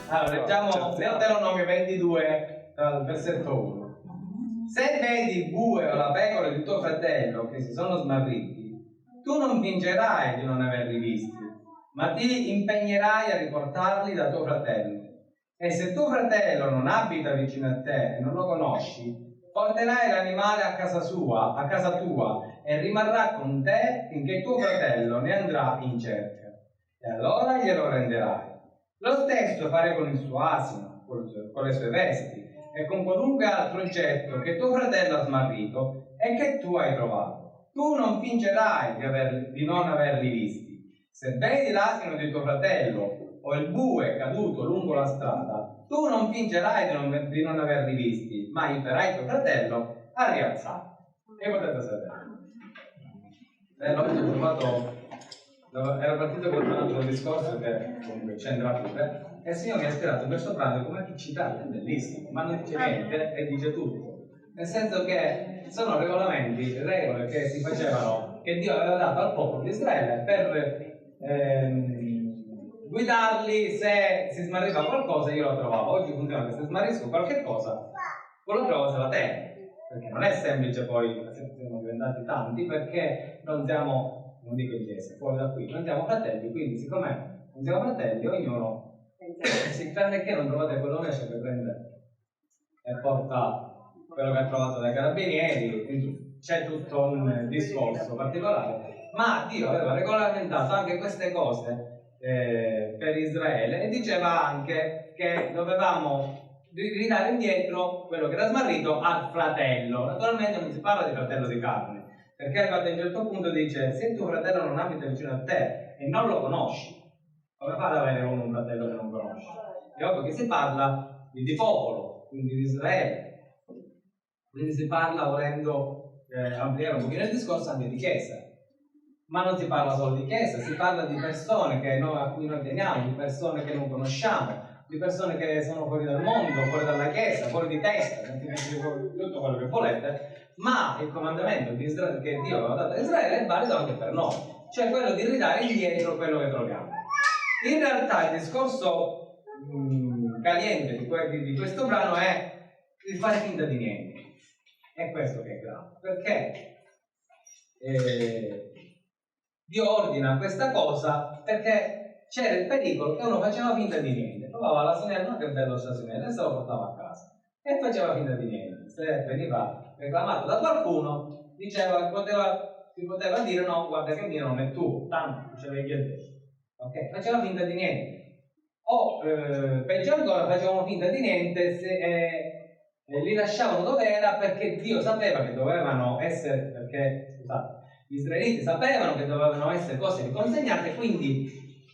Allora, leggiamo Deuteronomio 22 dal versetto 1. Se vedi il bue o la pecora di tuo fratello che si sono smarriti, tu non fingerai di non averli visti, ma ti impegnerai a riportarli da tuo fratello. E se tuo fratello non abita vicino a te e non lo conosci, porterai l'animale a casa sua, a casa tua, e rimarrà con te finché tuo fratello ne andrà in cerca. E allora glielo renderai. Lo stesso fare con il suo asino, con le sue vesti e con qualunque altro oggetto che tuo fratello ha smarrito e che tu hai trovato. Tu non fingerai di non averli visti. Se vedi l'asino di tuo fratello o il bue caduto lungo la strada, tu non fingerai di non averli visti, ma aiuterai tuo fratello a rialzarli. E potete sapere. Oggi ho trovato, ero partito con un altro discorso che comunque c'entra pure, e il Signore mi ha ispirato per soprano come che citare, è bellissimo, ma non dice niente e dice tutto. Nel senso che sono regolamenti, regole che si facevano, che Dio aveva dato al popolo di Israele per guidarli. Se si smarriva qualcosa io lo trovavo. Oggi funziona che se smarrisco qualche cosa, quello trovo se la tengo, perché non è semplice. Poi siamo diventati tanti perché non siamo, non dico in chiesa, fuori da qui, non siamo fratelli, quindi siccome non siamo fratelli ognuno si prende, che non trovate quello invece che prende e porta quello che ha trovato dai carabinieri. C'è tutto un discorso particolare, ma Dio aveva regolamentato anche queste cose per Israele, e diceva anche che dovevamo ridare indietro quello che era smarrito al fratello. Naturalmente non si parla di fratello di carne, perché arrivato a un certo punto dice: se tuo fratello non abita vicino a te e non lo conosci, come fa ad avere un fratello che non conosci? È ovvio che si parla di popolo, quindi di Israele. Quindi si parla, volendo ampliare un pochino il discorso, anche di chiesa. Ma non si parla solo di chiesa, si parla di persone a cui noi teniamo, di persone che non conosciamo, di persone che sono fuori dal mondo, fuori dalla chiesa, fuori di testa, tutto quello che volete. Ma il comandamento che Dio aveva dato a Israele è valido anche per noi, cioè quello di ridare indietro quello che troviamo. In realtà il discorso caliente di questo brano è il fare finta di niente. È questo che è grave, perché Dio ordina questa cosa perché c'era il pericolo che uno faceva finta di niente, provava l'asino, ma che bello stazionale, e se lo portava a casa e faceva finta di niente. Se veniva reclamato da qualcuno, diceva, si poteva dire: no, guarda che il mio non è tuo, tanto ce l'hai detto. Ok, faceva finta di niente. O peggio ancora, facevano finta di niente li lasciavano dove era, perché Dio sapeva che dovevano essere, perché scusate, gli israeliti sapevano che dovevano essere cose riconsegnate, quindi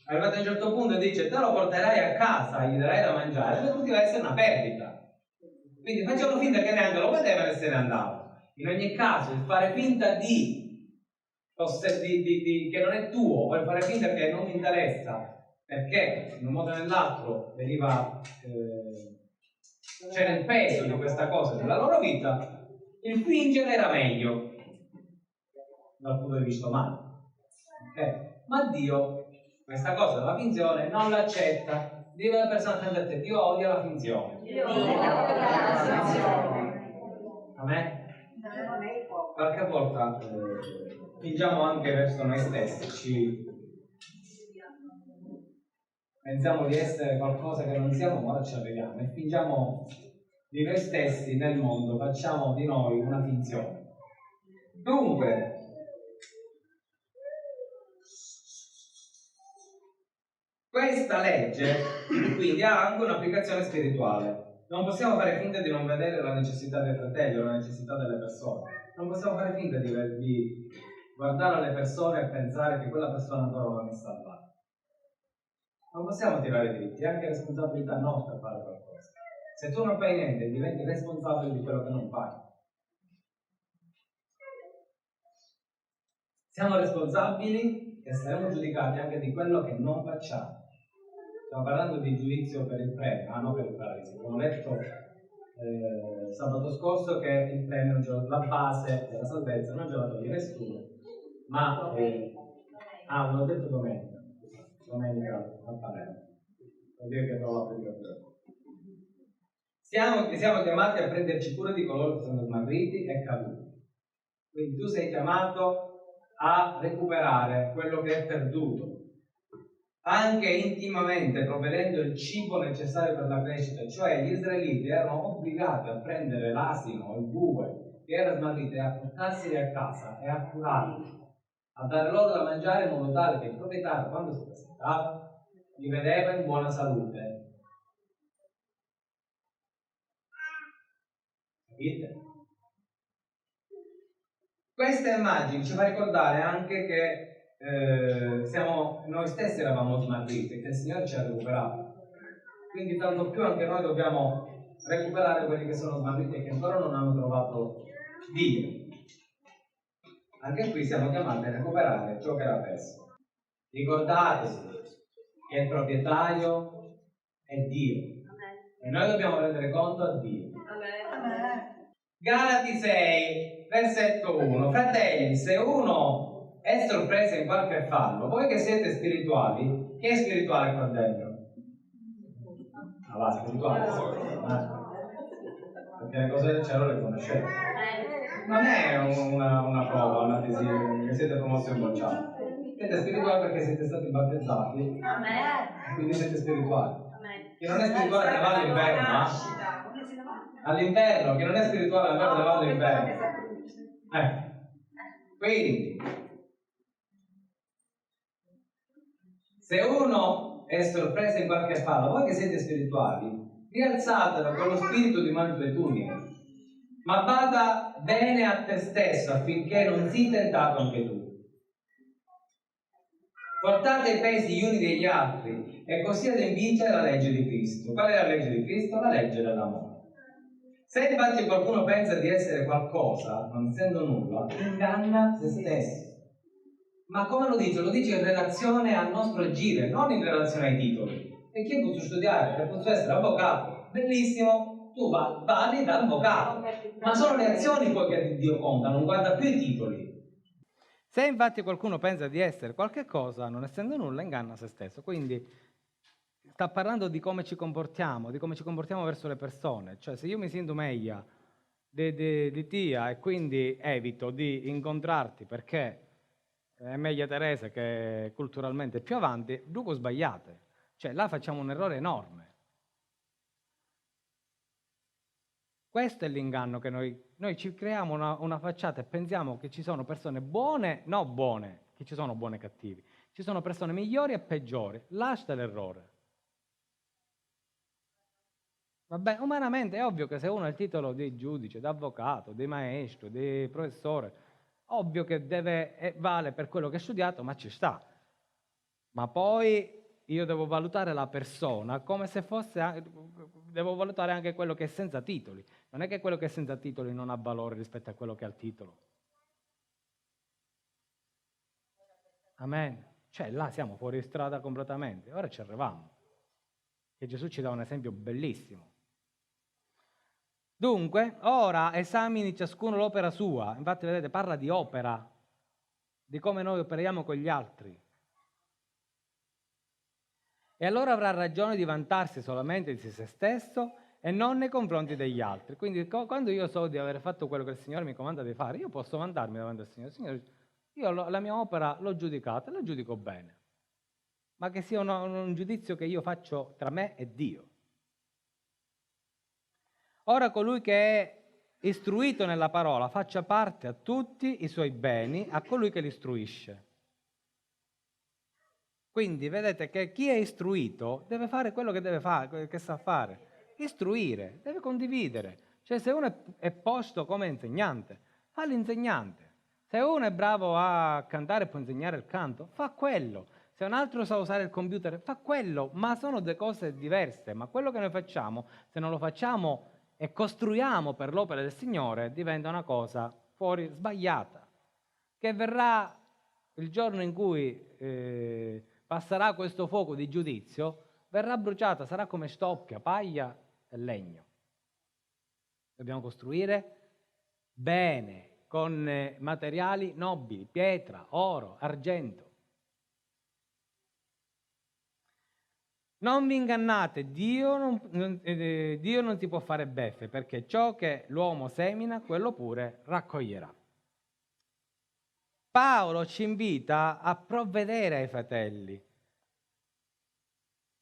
arrivato a un certo punto dice: te lo porterai a casa, gli darai da mangiare, e poteva essere una perdita. Quindi facevano finta che neanche lo vedevano e se ne andavano. In ogni caso, il fare finta che non è tuo, o il fare finta che non ti interessa, perché in un modo o nell'altro c'era il peso di questa cosa nella loro vita, il fingere era meglio dal punto di vista umano. Okay? Ma Dio questa cosa della finzione non l'accetta. Dio è la persona che ha detto: Dio odia la finzione. Amen? Qualche volta fingiamo anche verso noi stessi, pensiamo di essere qualcosa che non siamo, ma ora ci arriviamo, e fingiamo di noi stessi nel mondo, facciamo di noi una finzione. Dunque, questa legge quindi ha anche un'applicazione spirituale. Non possiamo fare finta di non vedere la necessità dei fratelli o la necessità delle persone. Non possiamo fare finta di guardare alle persone e pensare che quella persona ancora non è salvata. Non possiamo tirare dritti, è anche responsabilità nostra fare qualcosa. Se tu non fai niente, diventi responsabile di quello che non fai. Siamo responsabili e saremo giudicati anche di quello che non facciamo. Stiamo parlando di giudizio per il premio, non per il paradiso. Abbiamo letto sabato scorso che il premio, la base della salvezza, non ce la toglie nessuno, ma non ho detto domenica a Palermo. vuol dire che non la predica più. Siamo chiamati a prenderci cura di coloro che sono smarriti e caduti. Quindi tu sei chiamato a recuperare quello che è perduto, anche intimamente provvedendo il cibo necessario per la crescita. Cioè gli israeliti erano obbligati a prendere l'asino, il bue che era smarrito, e a portarseli a casa e a curarli, a dare loro da mangiare in modo tale che il proprietario, quando si presentava, li vedeva in buona salute. Capite? Questa immagine ci fa ricordare anche che noi stessi eravamo smarriti e che il Signore ci ha recuperato. Quindi tanto più anche noi dobbiamo recuperare quelli che sono smarriti e che ancora non hanno trovato Dio. Anche qui siamo chiamati a recuperare ciò che era perso. Ricordatevi che il proprietario è Dio e noi dobbiamo rendere conto a Dio. Galati 6, versetto 1. Fratelli, se uno è sorpreso in qualche fallo, voi che siete spirituali, chi è spirituale qua dentro? Allora, spirituale. Perché le cose del cielo le conoscete. Non è una prova, una tesi che siete promossi o bocciati. Siete spirituali perché siete stati battezzati. Quindi siete spirituali. Chi non è spirituale se va all'inferno, all'interno, chi non è spirituale allora se va all'inferno. Quindi, se uno è sorpreso in qualche fallo, voi che siete spirituali, rialzatelo con lo spirito di mansuetudine, ma bada bene a te stesso affinché non sii tentato anche tu. Portate i pesi gli uni degli altri e così adempiete la legge di Cristo. Qual è la legge di Cristo? La legge dell'amore. Se infatti qualcuno pensa di essere qualcosa, non essendo nulla, inganna se stesso. Ma come lo dice? Lo dice in relazione al nostro agire, non in relazione ai titoli. E chi posso studiare? Posso essere avvocato. Bellissimo, tu vali da avvocato. Ma sono le azioni poi che Dio conta, non guarda più i titoli. Se infatti qualcuno pensa di essere qualche cosa, non essendo nulla, inganna se stesso. Quindi sta parlando di come ci comportiamo verso le persone. Cioè, se io mi sento meglio di Tia e quindi evito di incontrarti perché è meglio Teresa che culturalmente è più avanti, dunque sbagliate. Cioè, là facciamo un errore enorme. Questo è l'inganno che noi ci creiamo una facciata e pensiamo che ci sono persone buone, no buone, che ci sono buone e cattivi. Ci sono persone migliori e peggiori. Là sta l'errore. Vabbè, umanamente è ovvio che se uno ha il titolo di giudice, di avvocato, di maestro, di professore, ovvio che vale per quello che ha studiato, ma ci sta. Ma poi io devo valutare la persona come se fosse, devo valutare anche quello che è senza titoli. Non è che quello che è senza titoli non ha valore rispetto a quello che ha il titolo. Amen. Cioè là siamo fuori strada completamente. Ora ci arriviamo. Che Gesù ci dà un esempio bellissimo. Dunque, ora esamini ciascuno l'opera sua. Infatti, vedete, parla di opera, di come noi operiamo con gli altri. E allora avrà ragione di vantarsi solamente di se stesso e non nei confronti degli altri. Quindi quando io so di aver fatto quello che il Signore mi comanda di fare, io posso vantarmi davanti al Signore. Signore, io la mia opera l'ho giudicata, la giudico bene. Ma che sia un giudizio che io faccio tra me e Dio. Ora colui che è istruito nella parola faccia parte a tutti i suoi beni, a colui che l'istruisce. Quindi vedete che chi è istruito deve fare quello che deve fare, che sa fare. Istruire, deve condividere. Cioè se uno è posto come insegnante, fa l'insegnante. Se uno è bravo a cantare e può insegnare il canto, fa quello. Se un altro sa usare il computer, fa quello. Ma sono due cose diverse. Ma quello che noi facciamo, se non lo facciamo e costruiamo per l'opera del Signore, diventa una cosa fuori sbagliata. Che verrà il giorno in cui passerà questo fuoco di giudizio, verrà bruciata, sarà come stoppia, paglia e legno. Dobbiamo costruire bene, con materiali nobili, pietra, oro, argento. Non vi ingannate, Dio non si può fare beffe, perché ciò che l'uomo semina, quello pure raccoglierà. Paolo ci invita a provvedere ai fratelli.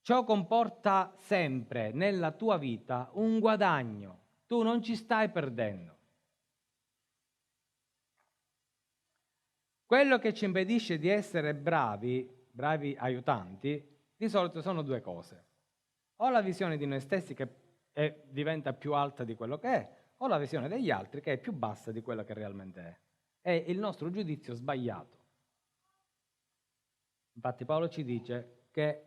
Ciò comporta sempre nella tua vita un guadagno. Tu non ci stai perdendo. Quello che ci impedisce di essere bravi aiutanti, di solito sono due cose. O la visione di noi stessi che diventa più alta di quello che è, o la visione degli altri che è più bassa di quello che realmente è. È il nostro giudizio sbagliato. Infatti Paolo ci dice che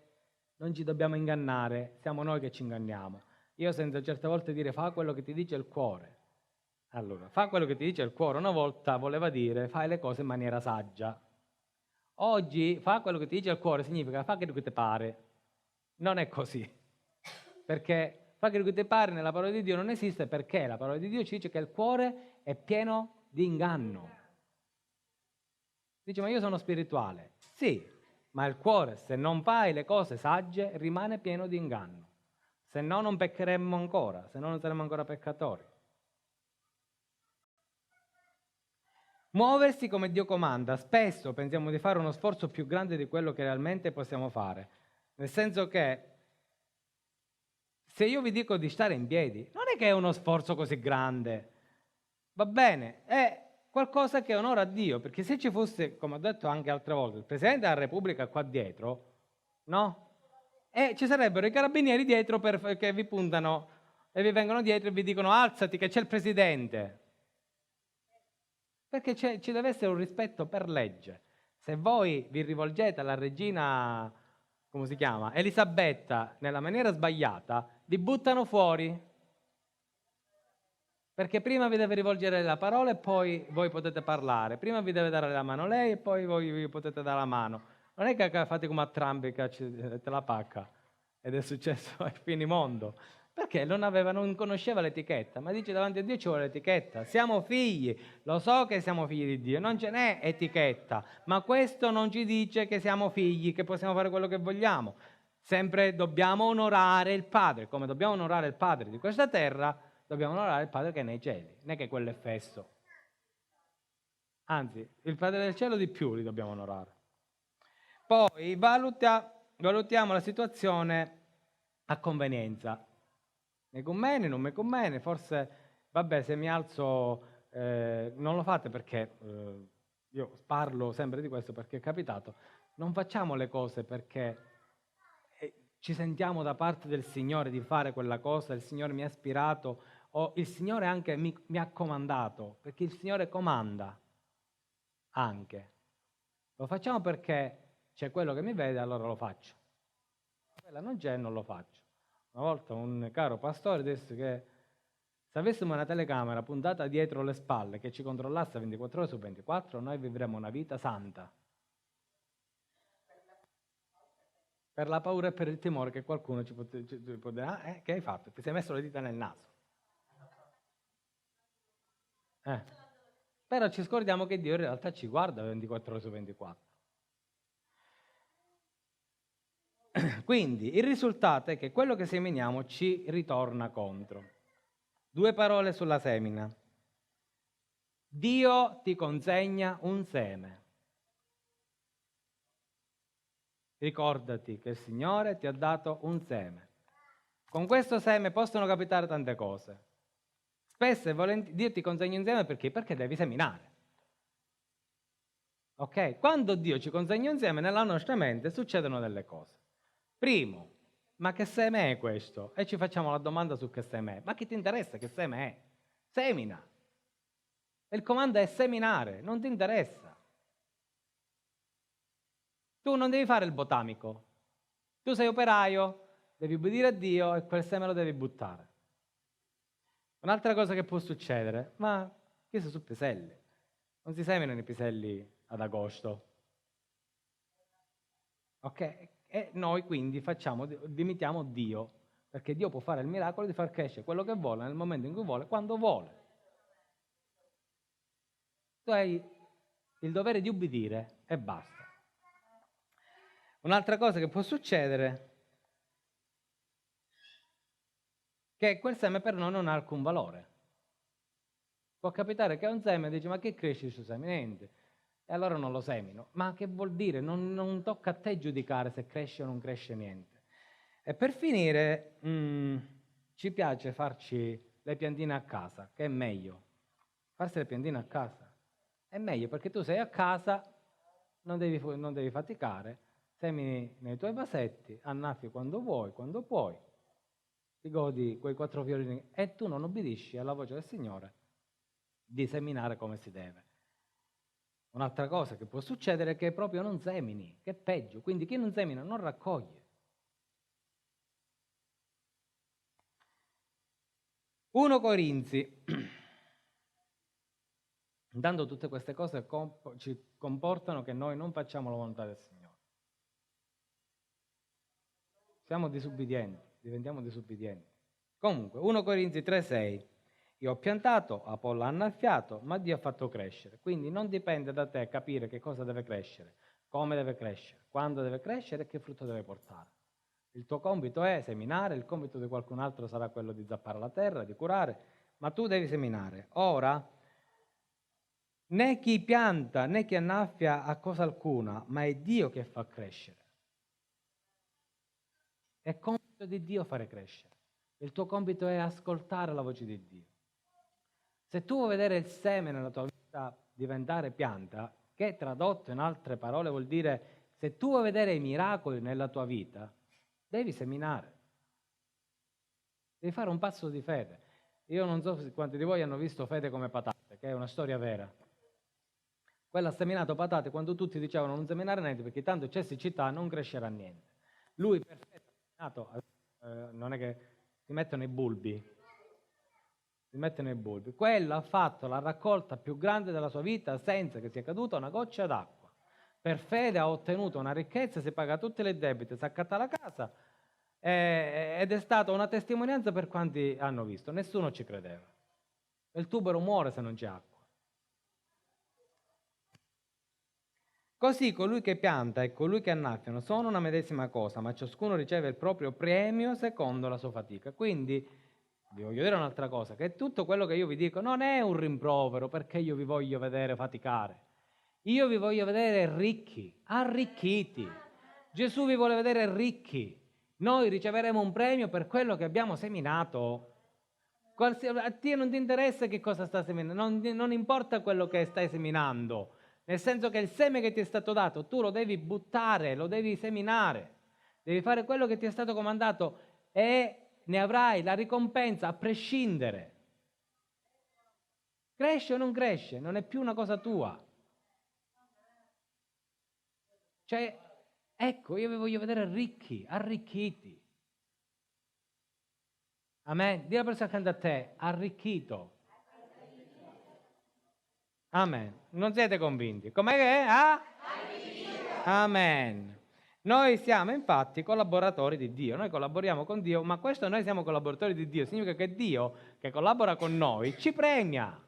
non ci dobbiamo ingannare, siamo noi che ci inganniamo. Io sento certe volte dire fa quello che ti dice il cuore. Allora, fa quello che ti dice il cuore una volta voleva dire fai le cose in maniera saggia. Oggi fa quello che ti dice il cuore significa fa quello che ti pare. Non è così. Perché fa quello che ti pare nella parola di Dio non esiste, perché la parola di Dio ci dice che il cuore è pieno di inganno. Dice, ma io sono spirituale. Sì, ma il cuore, se non fai le cose sagge, rimane pieno di inganno. Se no non peccheremmo ancora, se no non saremmo ancora peccatori. Muoversi come Dio comanda. Spesso pensiamo di fare uno sforzo più grande di quello che realmente possiamo fare. Nel senso che se io vi dico di stare in piedi, non è che è uno sforzo così grande. Va bene, è qualcosa che onora Dio, perché se ci fosse, come ho detto anche altre volte, il Presidente della Repubblica qua dietro, no? E ci sarebbero i carabinieri dietro che vi puntano e vi vengono dietro e vi dicono alzati che c'è il Presidente. Perché ci deve essere un rispetto per legge. Se voi vi rivolgete alla regina, come si chiama, Elisabetta, nella maniera sbagliata, vi buttano fuori. Perché prima vi deve rivolgere la parola e poi voi potete parlare. Prima vi deve dare la mano lei e poi voi vi potete dare la mano. Non è che fate come a Trump che te la pacca. Ed è successo ai finimondo. Perché non conosceva l'etichetta, ma dice davanti a Dio ci vuole l'etichetta. Siamo figli, lo so che siamo figli di Dio, non ce n'è etichetta, ma questo non ci dice che siamo figli, che possiamo fare quello che vogliamo. Sempre dobbiamo onorare il Padre, come dobbiamo onorare il Padre di questa terra, dobbiamo onorare il Padre che è nei cieli, non è che quello è fesso. Anzi, il Padre del cielo di più li dobbiamo onorare. Poi valutiamo la situazione a convenienza. Mi conviene, non mi conviene, forse, vabbè, se mi alzo, non lo fate perché, io parlo sempre di questo perché è capitato, non facciamo le cose perché ci sentiamo da parte del Signore di fare quella cosa, il Signore mi ha ispirato, o il Signore anche mi ha comandato, perché il Signore comanda anche. Lo facciamo perché c'è quello che mi vede, allora lo faccio. Quella non c'è, non lo faccio. Una volta un caro pastore disse che se avessimo una telecamera puntata dietro le spalle che ci controllasse 24 ore su 24, noi vivremmo una vita santa. Per la paura e per il timore che qualcuno ci può dire, che hai fatto? Ti sei messo le dita nel naso. Però ci scordiamo che Dio in realtà ci guarda 24 ore su 24. Quindi il risultato è che quello che seminiamo ci ritorna contro. 2 parole sulla semina. Dio ti consegna un seme. Ricordati che il Signore ti ha dato un seme. Con questo seme possono capitare tante cose. Spesso e volentieri Dio ti consegna un seme perché? Perché devi seminare. Ok? Quando Dio ci consegna un seme, nella nostra mente succedono delle cose. Primo, ma che seme è questo? E ci facciamo la domanda su che seme è. Ma chi ti interessa che seme è? Semina. Il comando è seminare, non ti interessa. Tu non devi fare il botanico. Tu sei operaio, devi obbedire a Dio e quel seme lo devi buttare. Un'altra cosa che può succedere, ma questi sono piselli. Non si seminano i piselli ad agosto. Ok? E noi quindi limitiamo Dio, perché Dio può fare il miracolo di far crescere quello che vuole nel momento in cui vuole, quando vuole. Tu hai il dovere di ubbidire e basta. Un'altra cosa che può succedere che quel seme per noi non ha alcun valore. Può capitare che un seme dice: ma che cresce su seme? Niente. E allora non lo semino. Ma che vuol dire? Non tocca a te giudicare se cresce o non cresce niente. E per finire, ci piace farci le piantine a casa, che è meglio. Farsi le piantine a casa è meglio perché tu sei a casa, non devi faticare, semini nei tuoi vasetti, annaffi quando vuoi, quando puoi, ti godi quei 4 fiori e tu non obbedisci alla voce del Signore di seminare come si deve. Un'altra cosa che può succedere è che proprio non semini, che è peggio. Quindi chi non semina non raccoglie. 1 Corinzi. Intanto tutte queste cose ci comportano che noi non facciamo la volontà del Signore. Siamo disubbidienti, diventiamo disubbidienti. Comunque, 1 Corinzi 3,6. Io ho piantato, Apollo ha annaffiato, ma Dio ha fatto crescere. Quindi non dipende da te capire che cosa deve crescere, come deve crescere, quando deve crescere e che frutto deve portare. Il tuo compito è seminare, il compito di qualcun altro sarà quello di zappare la terra, di curare, ma tu devi seminare. Ora, né chi pianta né chi annaffia ha cosa alcuna, ma è Dio che fa crescere. È compito di Dio fare crescere. Il tuo compito è ascoltare la voce di Dio. Se tu vuoi vedere il seme nella tua vita diventare pianta, che tradotto in altre parole vuol dire se tu vuoi vedere i miracoli nella tua vita, devi seminare. Devi fare un passo di fede. Io non so quanti di voi hanno visto Fede come patate, che è una storia vera. Quella ha seminato patate quando tutti dicevano non seminare niente perché tanto c'è siccità, non crescerà niente. Lui perfetto ha seminato, non è che si mettono i bulbi. Quello ha fatto la raccolta più grande della sua vita senza che sia caduta una goccia d'acqua. Per fede ha ottenuto una ricchezza, si paga tutte le debite, si accatta la casa ed è stata una testimonianza per quanti hanno visto. Nessuno ci credeva. Il tubero muore se non c'è acqua. Così colui che pianta e colui che annaffiano sono una medesima cosa, ma ciascuno riceve il proprio premio secondo la sua fatica. Quindi vi voglio dire un'altra cosa, che tutto quello che io vi dico non è un rimprovero perché io vi voglio vedere faticare. Io vi voglio vedere ricchi, arricchiti. Gesù vi vuole vedere ricchi. Noi riceveremo un premio per quello che abbiamo seminato. A te non ti interessa che cosa stai seminando, non importa quello che stai seminando. Nel senso che il seme che ti è stato dato, tu lo devi buttare, lo devi seminare. Devi fare quello che ti è stato comandato e ne avrai la ricompensa a prescindere. Cresce o non cresce, non è più una cosa tua. Cioè, ecco, io vi voglio vedere ricchi, arricchiti. Amen. Dì alla persona accanto a te, arricchito. Amen. Non siete convinti? Com'è che è? Amen. Noi siamo infatti collaboratori di Dio, noi collaboriamo con Dio, ma questo noi siamo collaboratori di Dio, significa che Dio che collabora con noi ci premia,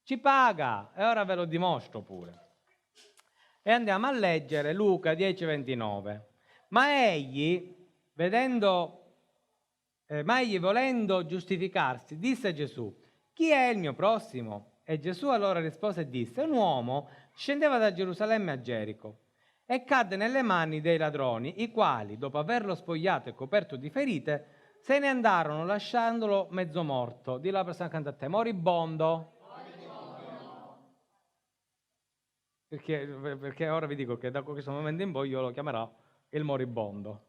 ci paga e ora ve lo dimostro pure. E andiamo a leggere Luca 10,29. Ma egli volendo giustificarsi, disse a Gesù: chi è il mio prossimo? E Gesù allora rispose e disse: un uomo scendeva da Gerusalemme a Gerico e cadde nelle mani dei ladroni, i quali, dopo averlo spogliato e coperto di ferite, se ne andarono lasciandolo mezzo morto. Dillo alla persona accanto a te: moribondo. Perché ora vi dico che da questo momento in poi io lo chiamerò il moribondo.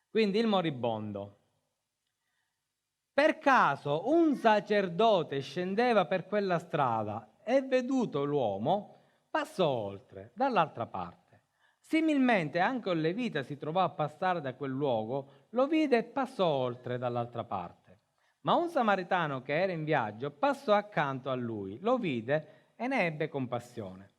Quindi il moribondo. Per caso un sacerdote scendeva per quella strada e veduto l'uomo passò oltre, dall'altra parte. Similmente anche un levita si trovò a passare da quel luogo, lo vide e passò oltre dall'altra parte. Ma un samaritano che era in viaggio passò accanto a lui, lo vide e ne ebbe compassione.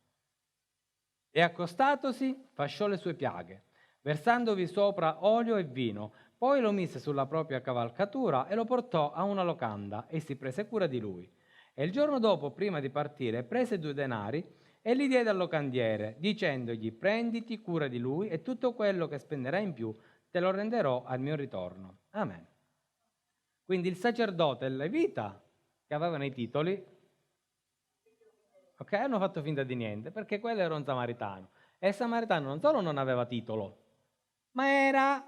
E accostatosi fasciò le sue piaghe, versandovi sopra olio e vino, poi lo mise sulla propria cavalcatura e lo portò a una locanda e si prese cura di lui. E il giorno dopo, prima di partire, prese 2 denari e li diede al locandiere, dicendogli: prenditi cura di lui e tutto quello che spenderai in più te lo renderò al mio ritorno. Amen. Quindi il sacerdote e il levita, che avevano i titoli, ok, hanno fatto finta di niente, perché quello era un samaritano. E il samaritano non solo non aveva titolo, ma era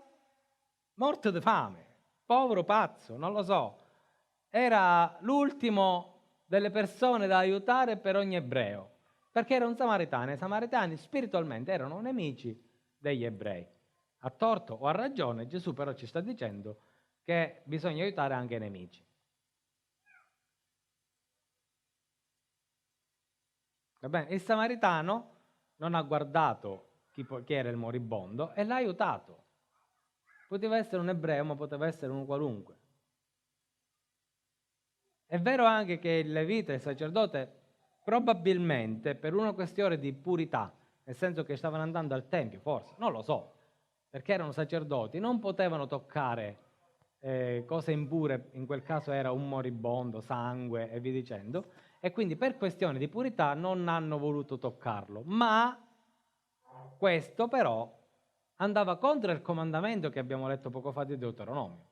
morto di fame, povero pazzo, non lo so. Era l'ultimo delle persone da aiutare per ogni ebreo, perché era un samaritano. I samaritani spiritualmente erano nemici degli ebrei. A torto o a ragione, Gesù però ci sta dicendo che bisogna aiutare anche i nemici. Va bene? Il samaritano non ha guardato chi era il moribondo e l'ha aiutato. Poteva essere un ebreo, ma poteva essere un qualunque. È vero anche che il levita e il sacerdote probabilmente per una questione di purità, nel senso che stavano andando al tempio, forse, non lo so, perché erano sacerdoti, non potevano toccare cose impure, in quel caso era un moribondo, sangue e via dicendo, e quindi per questione di purità non hanno voluto toccarlo, ma questo però andava contro il comandamento che abbiamo letto poco fa di Deuteronomio.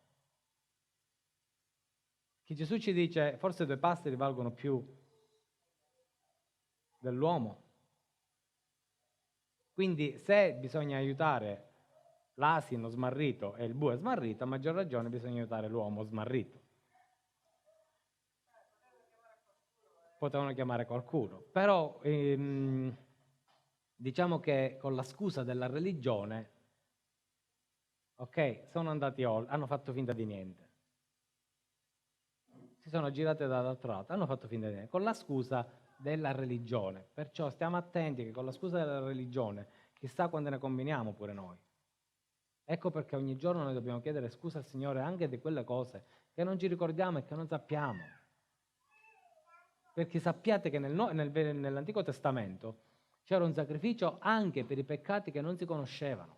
Che Gesù ci dice, forse 2 passeri valgono più dell'uomo. Quindi se bisogna aiutare l'asino smarrito e il bue smarrito, a maggior ragione bisogna aiutare l'uomo smarrito. Potevano chiamare qualcuno, però diciamo che con la scusa della religione, ok, sono andati oltre, hanno fatto finta di niente. Si sono girate dall'altro lato, hanno fatto finta di niente, con la scusa della religione. Perciò stiamo attenti che con la scusa della religione, chissà quando ne combiniamo pure noi. Ecco perché ogni giorno noi dobbiamo chiedere scusa al Signore anche di quelle cose che non ci ricordiamo e che non sappiamo. Perché sappiate che nell'Antico Testamento c'era un sacrificio anche per i peccati che non si conoscevano.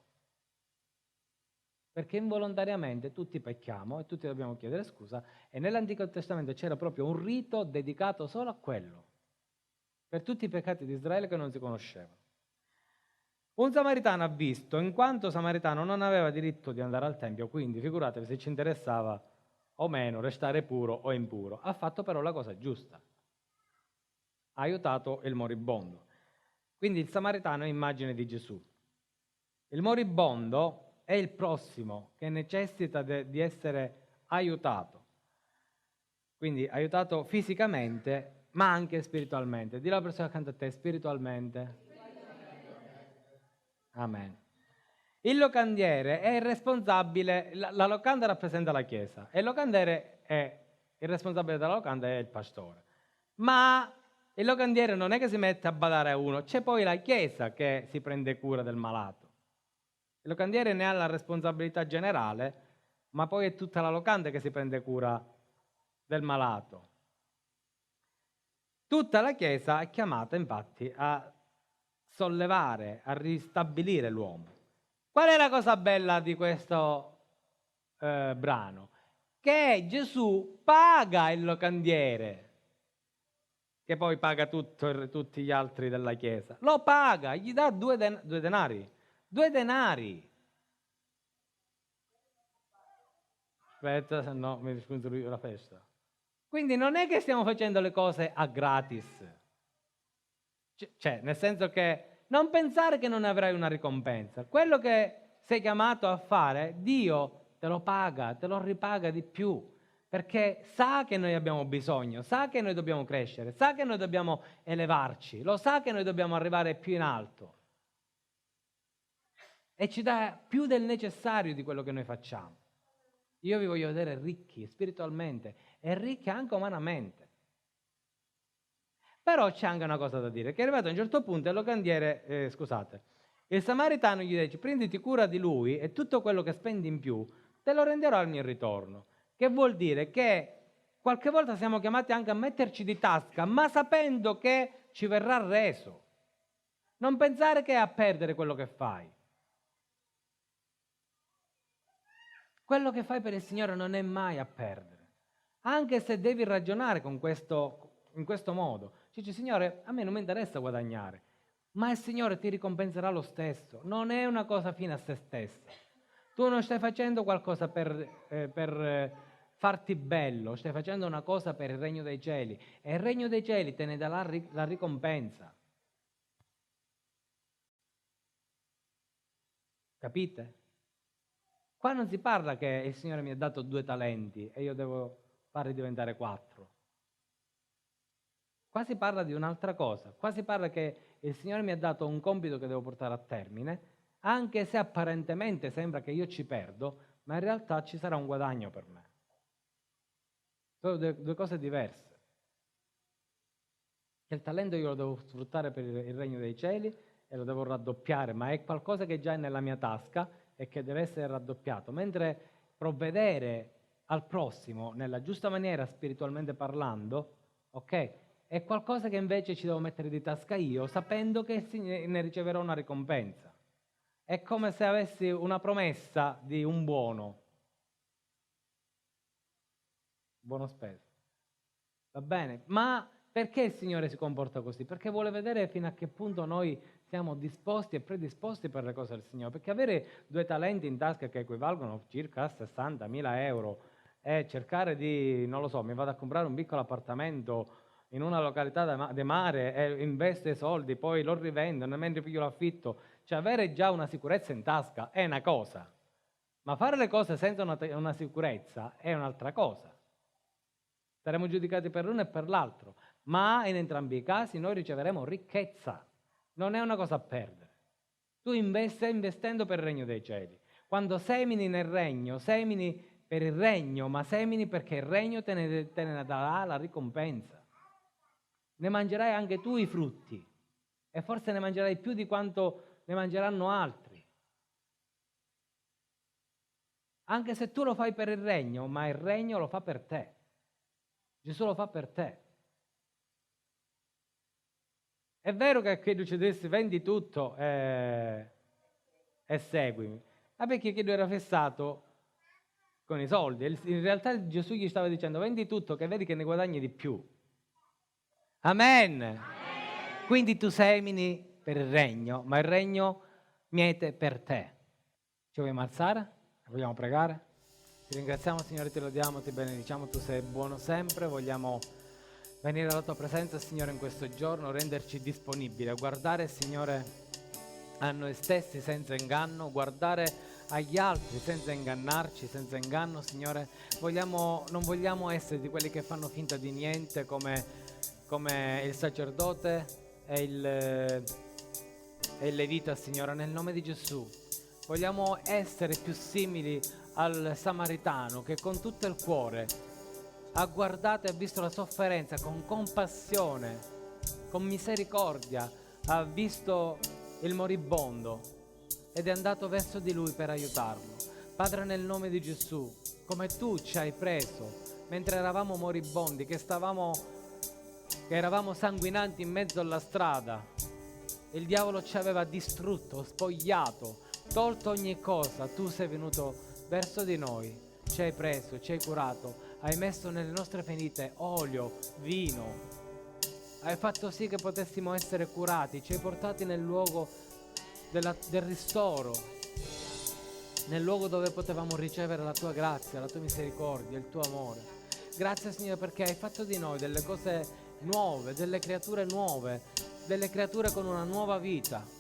Perché involontariamente tutti pecchiamo e tutti dobbiamo chiedere scusa, e nell'Antico Testamento c'era proprio un rito dedicato solo a quello, per tutti i peccati di Israele che non si conoscevano. Un samaritano ha visto, in quanto samaritano non aveva diritto di andare al Tempio, quindi figuratevi se ci interessava o meno restare puro o impuro, ha fatto però la cosa giusta, ha aiutato il moribondo. Quindi il samaritano è immagine di Gesù. Il moribondo è il prossimo che necessita di essere aiutato, quindi aiutato fisicamente ma anche spiritualmente. Dì alla persona accanto a te, spiritualmente. Amen. Il locandiere è il responsabile, la locanda rappresenta la Chiesa e il locandiere è il responsabile della locanda, è il pastore. Ma il locandiere non è che si mette a badare a uno, c'è poi la Chiesa che si prende cura del malato. Il locandiere ne ha la responsabilità generale, ma poi è tutta la locanda che si prende cura del malato. Tutta la Chiesa è chiamata infatti a sollevare, a ristabilire l'uomo. Qual è la cosa bella di questo brano? Che Gesù paga il locandiere, che poi paga tutti gli altri della Chiesa. Lo paga, gli dà due denari. 2 denari. Aspetta, se no mi rispondo io la festa. Quindi non è che stiamo facendo le cose a gratis. Cioè, nel senso che non pensare che non avrai una ricompensa. Quello che sei chiamato a fare, Dio te lo paga, te lo ripaga di più, perché sa che noi abbiamo bisogno, sa che noi dobbiamo crescere, sa che noi dobbiamo elevarci, lo sa che noi dobbiamo arrivare più in alto. E ci dà più del necessario di quello che noi facciamo. Io vi voglio vedere ricchi spiritualmente e ricchi anche umanamente. Però c'è anche una cosa da dire, che è arrivato a un certo punto il locandiere, il samaritano gli dice: prenditi cura di lui e tutto quello che spendi in più te lo renderò al mio ritorno. Che vuol dire che qualche volta siamo chiamati anche a metterci di tasca, ma sapendo che ci verrà reso. Non pensare che è a perdere quello che fai. Quello che fai per il Signore non è mai a perdere. Anche se devi ragionare in questo modo. Dici: Signore, a me non mi interessa guadagnare, ma il Signore ti ricompenserà lo stesso. Non è una cosa fine a se stessa. Tu non stai facendo qualcosa per farti bello, stai facendo una cosa per il regno dei cieli e il regno dei cieli te ne dà la ricompensa. Capite? Qua non si parla che il Signore mi ha dato 2 talenti e io devo farli diventare 4. Qua si parla di un'altra cosa. Qua si parla che il Signore mi ha dato un compito che devo portare a termine, anche se apparentemente sembra che io ci perdo, ma in realtà ci sarà un guadagno per me. Sono due cose diverse. Il talento io lo devo sfruttare per il regno dei cieli e lo devo raddoppiare, ma è qualcosa che già è nella mia tasca e che deve essere raddoppiato. Mentre provvedere al prossimo nella giusta maniera, spiritualmente parlando, ok? È qualcosa che invece ci devo mettere di tasca io, sapendo che ne riceverò una ricompensa. È come se avessi una promessa di un buono spesa. Va bene? Ma perché il Signore si comporta così? Perché vuole vedere fino a che punto noi siamo disposti e predisposti per le cose del Signore. Perché avere 2 talenti in tasca che equivalgono circa a 60.000 euro e cercare di, non lo so, mi vado a comprare un piccolo appartamento in una località di mare e investo i soldi, poi lo rivendo, mentre piglio l'affitto, cioè avere già una sicurezza in tasca è una cosa, ma fare le cose senza una sicurezza è un'altra cosa. Saremo giudicati per l'uno e per l'altro, ma in entrambi i casi noi riceveremo ricchezza. Non è una cosa a perdere. Tu stai investendo per il regno dei cieli. Quando semini nel regno, semini per il regno, ma semini perché il regno te ne darà la ricompensa. Ne mangerai anche tu i frutti e forse ne mangerai più di quanto ne mangeranno altri. Anche se tu lo fai per il regno, ma il regno lo fa per te. Gesù lo fa per te. È vero che lui ci disse vendi tutto e seguimi, ma perché lui era fissato con i soldi. In realtà Gesù gli stava dicendo vendi tutto che vedi che ne guadagni di più. Amen. Quindi tu semini per il regno, ma il regno miete per te. Ci vogliamo alzare? Vogliamo pregare? Ti ringraziamo Signore, ti lodiamo, ti benediciamo, tu sei buono sempre, vogliamo venire alla tua presenza Signore in questo giorno, renderci disponibili a guardare Signore a noi stessi senza inganno, guardare agli altri senza ingannarci, senza inganno Signore, non vogliamo essere di quelli che fanno finta di niente come il sacerdote e il levita Signore, nel nome di Gesù. Vogliamo essere più simili al samaritano che con tutto il cuore ha guardato e ha visto la sofferenza con compassione, con misericordia, ha visto il moribondo ed è andato verso di lui per aiutarlo. Padre, nel nome di Gesù, come tu ci hai preso mentre eravamo moribondi, che eravamo sanguinanti in mezzo alla strada, il diavolo ci aveva distrutto, spogliato, tolto ogni cosa, tu sei venuto verso di noi, ci hai preso, ci hai curato, hai messo nelle nostre ferite olio, vino, hai fatto sì che potessimo essere curati, ci hai portati nel luogo del ristoro, nel luogo dove potevamo ricevere la tua grazia, la tua misericordia, il tuo amore. Grazie Signore perché hai fatto di noi delle cose nuove, delle creature nuove, delle creature con una nuova vita.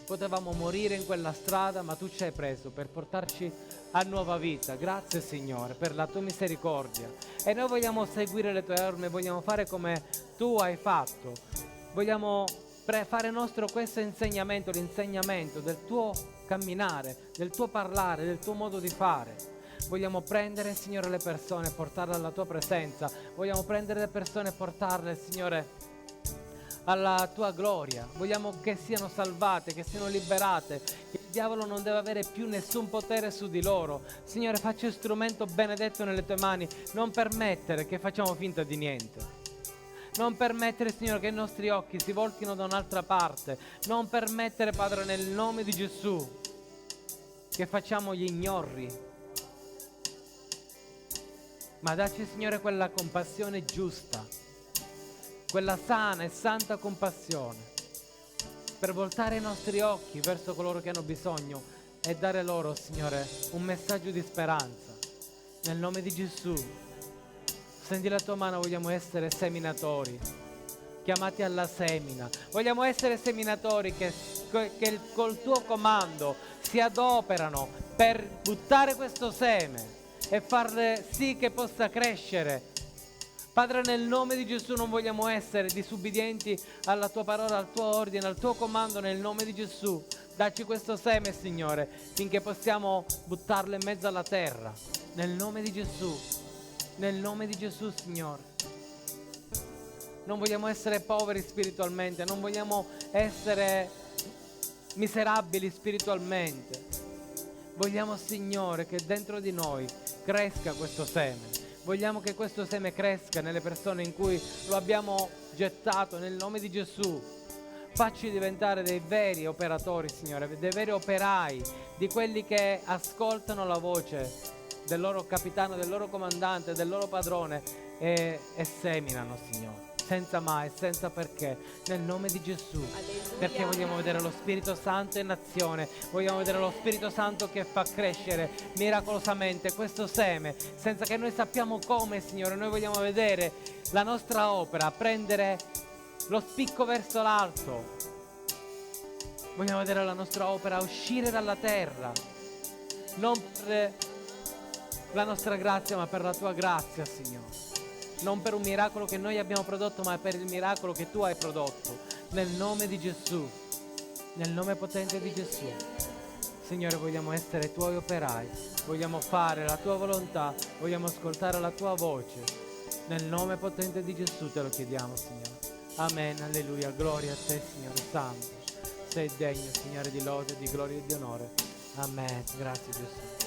Potevamo morire in quella strada, ma tu ci hai preso per portarci a nuova vita. Grazie Signore per la tua misericordia. E noi vogliamo seguire le tue orme, vogliamo fare come tu hai fatto. Vogliamo fare nostro questo insegnamento, l'insegnamento del tuo camminare, del tuo parlare, del tuo modo di fare. Vogliamo prendere, Signore, le persone e portarle alla tua presenza. Vogliamo prendere le persone e portarle, Signore, alla tua gloria. Vogliamo che siano salvate, che siano liberate. Il diavolo non deve avere più nessun potere su di loro. Signore, facci strumento benedetto nelle tue mani. Non permettere che facciamo finta di niente. Non permettere, Signore, che i nostri occhi si voltino da un'altra parte. Non permettere, Padre, nel nome di Gesù, che facciamo gli ignorri. Ma dacci, Signore, quella compassione giusta, quella sana e santa compassione per voltare i nostri occhi verso coloro che hanno bisogno e dare loro, Signore, un messaggio di speranza. Nel nome di Gesù, stendi la tua mano, vogliamo essere seminatori, chiamati alla semina. Vogliamo essere seminatori che col tuo comando si adoperano per buttare questo seme e far sì che possa crescere. Padre, nel nome di Gesù non vogliamo essere disubbidienti alla tua parola, al tuo ordine, al tuo comando, nel nome di Gesù. Dacci questo seme, Signore, finché possiamo buttarlo in mezzo alla terra. Nel nome di Gesù. Nel nome di Gesù, Signore. Non vogliamo essere poveri spiritualmente, non vogliamo essere miserabili spiritualmente. Vogliamo, Signore, che dentro di noi cresca questo seme. Vogliamo che questo seme cresca nelle persone in cui lo abbiamo gettato, nel nome di Gesù. Facci diventare dei veri operatori, Signore, dei veri operai, di quelli che ascoltano la voce del loro capitano, del loro comandante, del loro padrone e seminano, Signore, senza mai, senza perché, nel nome di Gesù. Perché vogliamo vedere lo Spirito Santo in azione, vogliamo vedere lo Spirito Santo che fa crescere miracolosamente questo seme, senza che noi sappiamo come, Signore. Noi vogliamo vedere la nostra opera prendere lo spicco verso l'alto. Vogliamo vedere la nostra opera uscire dalla terra, non per la nostra grazia, ma per la tua grazia, Signore. Non per un miracolo che noi abbiamo prodotto, ma per il miracolo che tu hai prodotto. Nel nome di Gesù, nel nome potente di Gesù. Signore, vogliamo essere i tuoi operai, vogliamo fare la tua volontà, vogliamo ascoltare la tua voce. Nel nome potente di Gesù te lo chiediamo, Signore. Amen, alleluia, gloria a te, Signore Santo. Sei degno, Signore, di lode, di gloria e di onore. Amen, grazie Gesù.